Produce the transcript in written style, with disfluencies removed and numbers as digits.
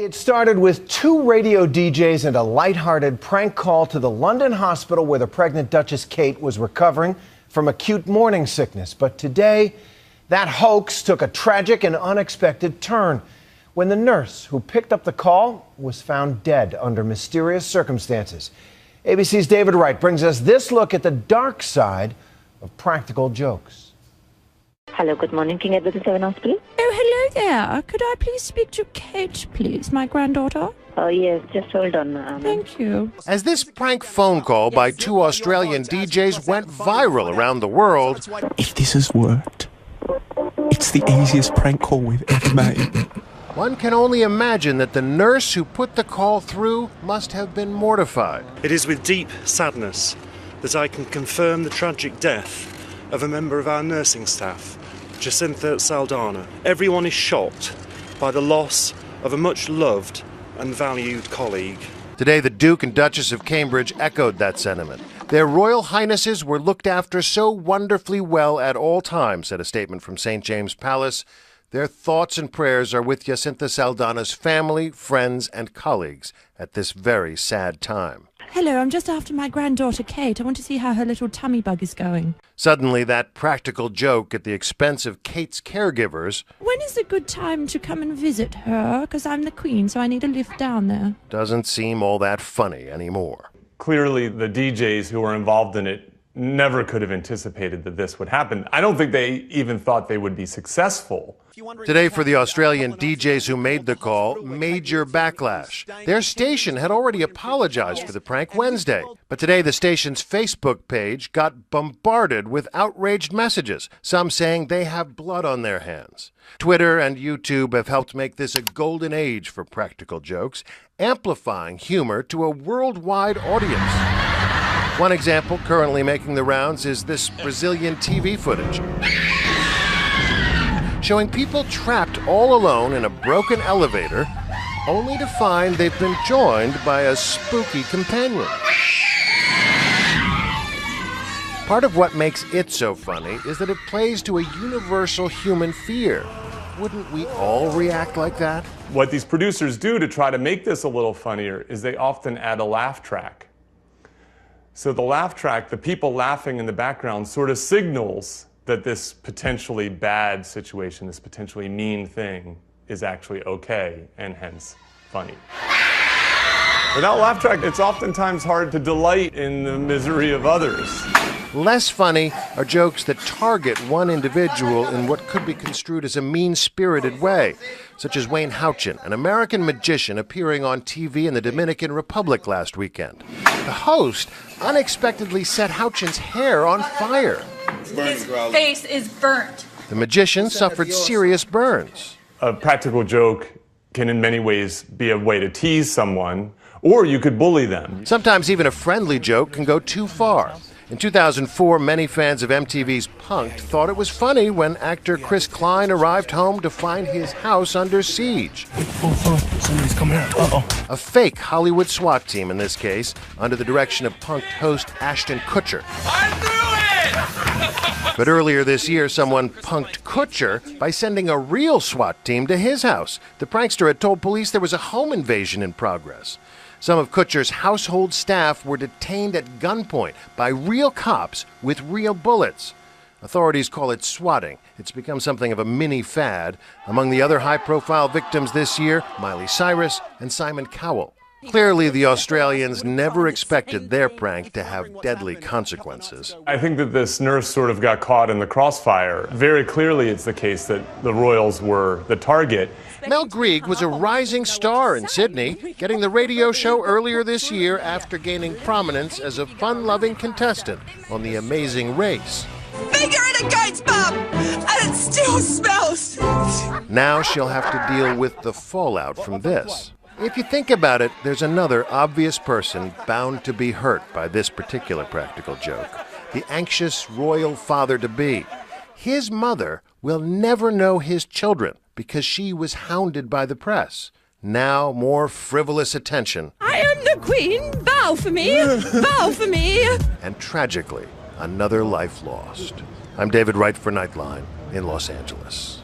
It started with two radio DJs and a lighthearted prank call to the London hospital where the pregnant Duchess Kate was recovering from acute morning sickness. But today, that hoax took a tragic and unexpected turn when the nurse who picked up the call was found dead under mysterious circumstances. ABC's David Wright brings us this look at the dark side of practical jokes. Hello, good morning. King Edward VII Hospital. Oh, hello there. Could I please speak to Kate, please, my granddaughter? Oh, yes, just hold on, ma'am. Thank you. As this prank phone call by two Australian DJs went viral around the world, if this has worked, it's the easiest prank call we've ever made. one can only imagine that the nurse who put the call through must have been mortified. It is with deep sadness that I can confirm the tragic death of a member of our nursing staff, Jacinta Saldana. Everyone is shocked by the loss of a much-loved and valued colleague. Today, the Duke and Duchess of Cambridge echoed that sentiment. Their Royal Highnesses were looked after so wonderfully well at all times, said a statement from St. James Palace. Their thoughts and prayers are with Jacinta Saldana's family, friends, and colleagues at this very sad time. Hello, I'm just after my granddaughter Kate. I want to see how her little tummy bug is going. Suddenly, that practical joke at the expense of Kate's caregivers. When is a good time to come and visit her? Because I'm the Queen, so I need a lift down there. Doesn't seem all that funny anymore. Clearly, the DJs who were involved in it never could have anticipated that this would happen. I don't think they even thought they would be successful. Today, for the Australian DJs who made the call, major backlash. Their station had already apologized for the prank Wednesday. But today, the station's Facebook page got bombarded with outraged messages, some saying they have blood on their hands. Twitter and YouTube have helped make this a golden age for practical jokes, amplifying humor to a worldwide audience. One example currently making the rounds is this Brazilian TV footage, showing people trapped all alone in a broken elevator, only to find they've been joined by a spooky companion. Part of what makes it so funny is that it plays to a universal human fear. Wouldn't we all react like that? What these producers do to try to make this a little funnier is they often add a laugh track. So the laugh track, the people laughing in the background, sort of signals that this potentially bad situation, this potentially mean thing, is actually okay and hence funny. Without laugh track, it's oftentimes hard to delight in the misery of others. Less funny are jokes that target one individual in what could be construed as a mean-spirited way, such as Wayne Houchin, an American magician appearing on TV in the Dominican Republic last weekend. The host unexpectedly set Houchin's hair on fire. His face is burnt. The magician suffered serious burns. A practical joke can in many ways be a way to tease someone, or you could bully them. Sometimes even a friendly joke can go too far. In 2004, many fans of MTV's Punk'd thought it was funny when actor Chris Klein arrived home to find his house under siege. Somebody's coming out. A fake Hollywood SWAT team in this case, under the direction of Punk'd host Ashton Kutcher. I knew it! But earlier this year, someone punked Kutcher by sending a real SWAT team to his house. The prankster had told police there was a home invasion in progress. Some of Kutcher's household staff were detained at gunpoint by real cops with real bullets. Authorities call it swatting. It's become something of a mini fad. Among the other high-profile victims this year, Miley Cyrus and Simon Cowell. Clearly, the Australians never expected their prank to have deadly consequences. I think that this nurse sort of got caught in the crossfire. Very clearly, it's the case that the royals were the target. Mel Greig was a rising star in Sydney, getting the radio show earlier this year after gaining prominence as a fun-loving contestant on The Amazing Race. Finger in a goat's bum, and it still smells. Now she'll have to deal with the fallout from this. If you think about it, there's another obvious person bound to be hurt by this particular practical joke. The anxious royal father-to-be. His mother will never know his children because she was hounded by the press. Now more frivolous attention. I am the Queen. Bow for me. Bow for me. And tragically, another life lost. I'm David Wright for Nightline in Los Angeles.